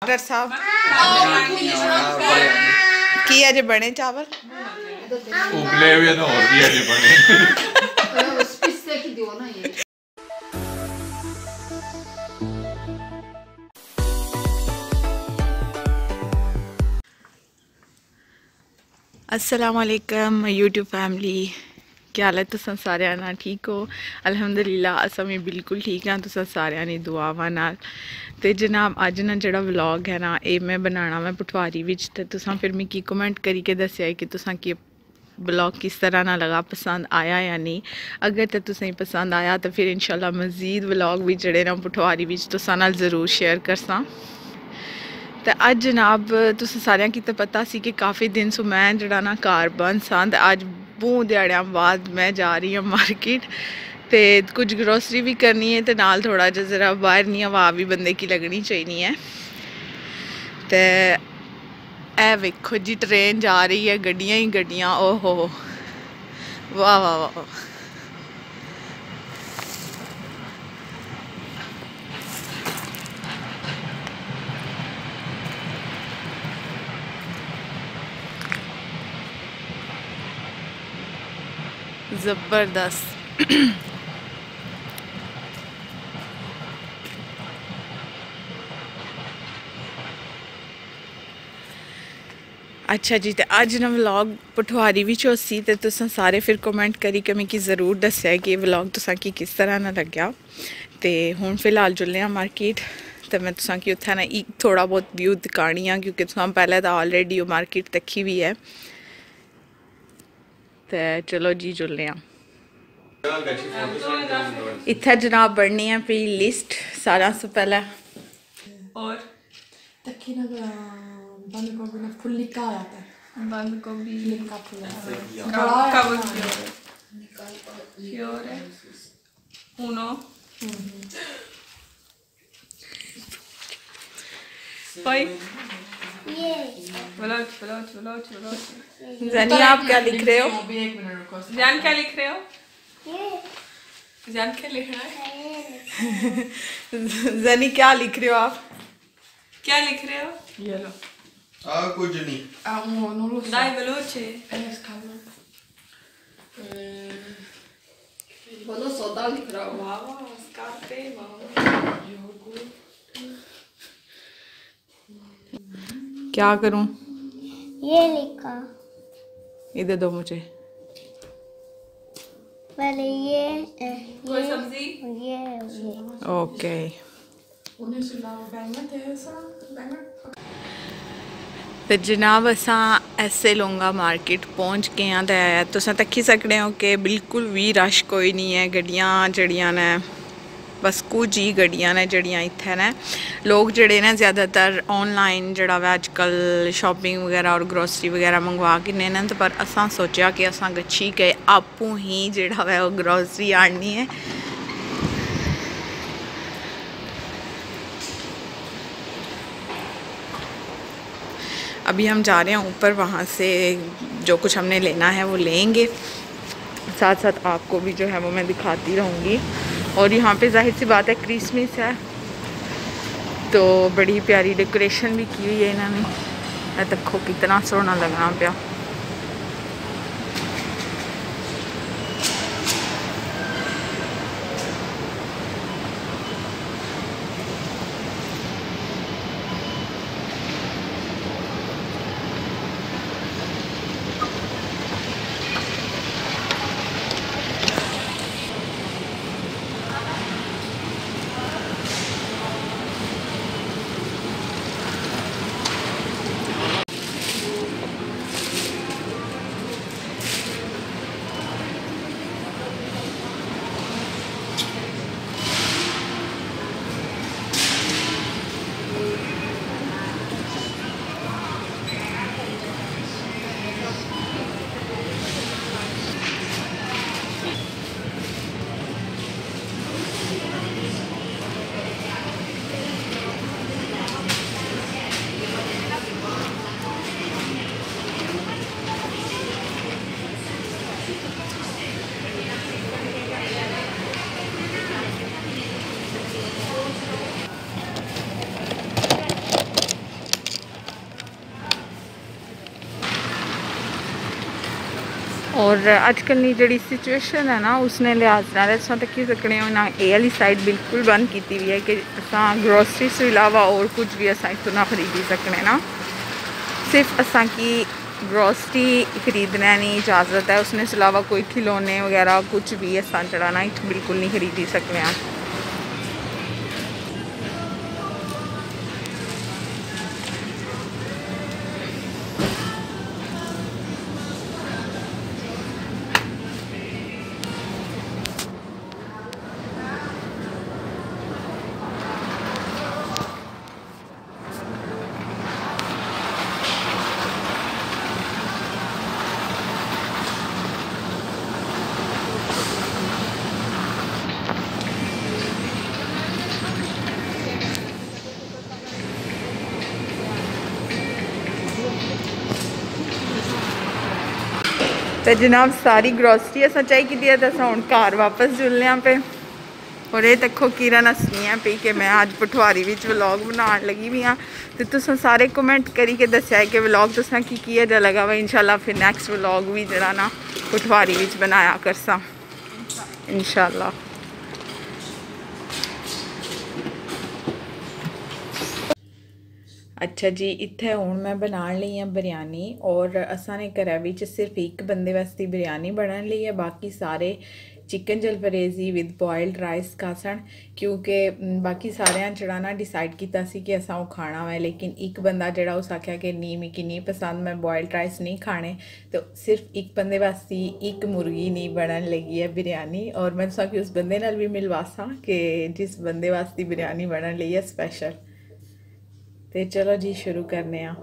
Doctor साहब की अजे बने चावल उबले हुए तो और भी अजे बने अस्सलामुअलैकुम यूट्यूब फैमिली, क्या हाल है? तुसां सारे ना ठीक हो? अल्हम्दुलिल्लाह असां भी बिल्कुल ठीक हाँ। तुसां सारे दी दुआवां नाल। ते जनाब अज ना जेह्ड़ा व्लॉग है ना ये मैं बनाना मैं पटवारी विच, ते तुसां फिर मिगी कमेंट करियै दस्सेआ कि तुसां की ब्लॉग किस तरह ना लगा, पसंद आया या नहीं। अगर तो तुसें पसंद आया तो फिर इंशाल्लाह मज़ीद व्लॉग भी जेह्ड़े ना पटवारी विच तुसां नाल ज़रूर शेयर करसां। तो अज जनाब तुसें सारें की तो पता सी कि काफ़ी दिन सो मैं जड़ा ना घर बंद सा, ते अज बहुत ध्याड़ियां बाद मैं जा रही हूँ मार्केट, तो कुछ ग्रोसरी भी करनी है, तो नाल थोड़ा जिहा ज़रा बाहर नहीं हवा भी बंदे की लगनी चाहिए है। तो ए वेखो जी ट्रेन जा रही है, गड्डियां ही गड्डियां, ओहो वाह वाह वाह। ज़बरदस्त। अच्छा जी, तो अज ना व्लॉग पटवारी भी होसी, तो तुसां सारे फिर कमेंट करी के मिगी ज़रूर दस्सेआ कि व्लॉग तुसां की किस तरह ना लग्या। तो हुण फिलहाल चुले आं मार्केट, तो मैं तुसां की उत्थै ना एक थोड़ा बहुत व्यू दिखानी आ, क्योंकि तुसां पहले तो ऑलरेडी मार्केट दिक्खी भी है। तो चलो जी चुले आं। इत्थै जनाब बढ़नी है पी लिस्ट सारा से पहले, और बंद गोभी ना फुल निका आता है, बंद गोभी निका फुल है uno poi veloce veloce veloce veloce। ज़नी आप क्या लिख रहे हो? जान क्या लिख रहे हो? जान क्या लिख रहा है? ज़नी क्या लिख रहे हो आप? क्या लिख रहे हो? ये लो। कुछ नहीं। non lo so. Dai veloce. Scalma. Non lo so, dai però. Wow, scarpe, wow. क्या करूं? ये लिखा इधर दो मुझे। पहले ये कोई सब्जी? ये ओके। तो जनाब असां ऐसे लोंगा मार्केट पहुंच गए हैं। तो तुसां तक्की सकते हो कि बिल्कुल भी रश कोई नहीं है। गड्डियां जड़ियां ने बस कुछ ही गड्डियां ने जड़ियां इत्थे ने। लोग जड़े ने ज़्यादातर ऑनलाइन जड़ा वा अजकल शॉपिंग वगैरह और ग्रोसरी वगैरह मंगवा के ने, तो पर असां सोचा कि असां गच्छी के आपू ही जड़ा वा ग्रोसरी आनी है। अभी हम जा रहे हैं ऊपर, वहाँ से जो कुछ हमने लेना है वो लेंगे, साथ साथ आपको भी जो है वो मैं दिखाती रहूँगी। और यहाँ पे जाहिर सी बात है क्रिसमस है, तो बड़ी प्यारी डेकोरेशन भी की हुई है इन्होंने। देखो कितना सोहना लगना पाया। और आजकल की जी सिचुएशन है ना उसने लिहाज नाल अस तक सकने ना ये वाली साइड बिल्कुल बंद की हुई है कि अस ग्रोसरी से अलावा और कुछ भी अस इतों ना खरीदी सकने ना। सिर्फ असा की ग्रोसरी खरीदने नहीं इजाज़त है, उसने अलावा कोई खिलौने वगैरह कुछ भी अस जड़ा ना इत बिल्कुल नहीं खरीदी सकते हैं। तो जनाब सारी ग्रोसरी अस चाही की तो अस हूँ घर वापस जुलने पे। और ये देखो किरण हसनी पी कि मैं अज पठवारी व्लॉग बनाने लगी भी हाँ। तो तुस सारे कमेंट करी के दसिया कि व्लॉग तुसा की अजा लगा वा। इंशाल्लाह फिर नैक्सट व्लॉग भी जरा ना पठवारी बनाया करसा इंशाल्लाह। अच्छा जी, इत्थे हूँ मैं बनाने ली हाँ बिरयानी और असा ने घर सिर्फ एक बंदे वास्ते बिरयानी बनने ली है। बाकी सारे चिकन जलफरेजी विद बॉयल्ड राइस खासन क्योंकि बाकी सारे जरा ना डिसाइड किया कि असा खाना है। लेकिन एक बंदा जरा उस आख्या कि नहीं मिगी नहीं पसंद, मैं बॉयल्ड राइस नहीं खाने। तो सिर्फ एक बंदे वास्ते एक मुर्गी नहीं बनने लगी है बिरयानी। और मैं कि उस बंदे नाल भी मिलवासा कि जिस बंदे वास्ते बिरयानी बनने लगी है स्पैशल। तो चलो जी शुरू करने आ।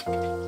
और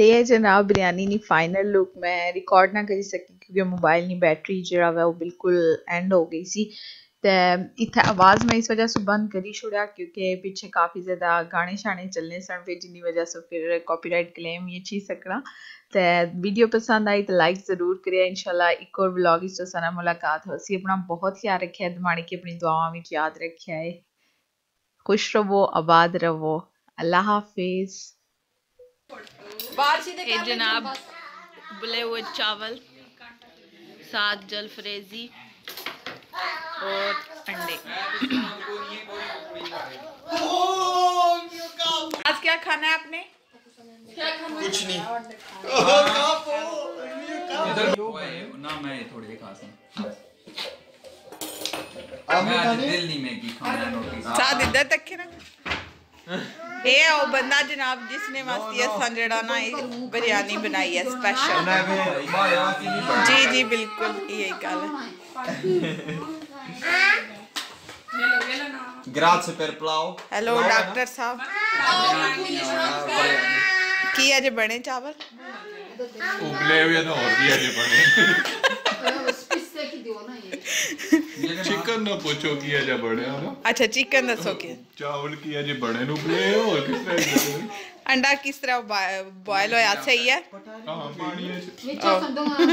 ये जनाब बिरयानी नी फाइनल लुक मैं रिकॉर्ड ना करी सकी क्योंकि मोबाइल नी बैटरी जरा वो बिल्कुल एंड हो गई सी ते इत्थे आवाज़ मैं इस वजह से बंद करी छोड़ा क्योंकि पीछे काफ़ी ज़्यादा गाने शाने चलने सन फिर जिन्नी वजह से फिर कॉपीराइट क्लेम ये चीज़ सकना ते वीडियो पसंद आई तो लाइक ज़रूर करिए इंशाल्लाह एक और व्लॉग इस सारा मुलाकात हो सी अपना बहुत ख्याल रखिए दमानी की अपनी दुआओं में याद रखिए है खुश रहो आबाद रहो अल्लाह हाफिज़ ये जनाब बुले हुए चावल साथ जलफरेजी और अंडे आज क्या खाना है आपने कुछ नहीं ना मैं थोड़ी खा सकता दिल नहीं में की खाना रोटी साथ इधर तक के ना ये ओ बंदा जनाब जिसने वास्ते संजड़ा ना बिरयानी बनाई है स्पेशल जी जी बिल्कुल यही गल है grazie per plau hello doctor साहब की अजे बने चावल उबले हुए तो और भी अजे बने चिकन ना पूछो की अजे बने हो ना अच्छा चिकन दसो के चावल की अजे बने नु उबले और किस तरह अंडा किस तरह बॉयल होया सही है हां पानी है Io ci ho fatto una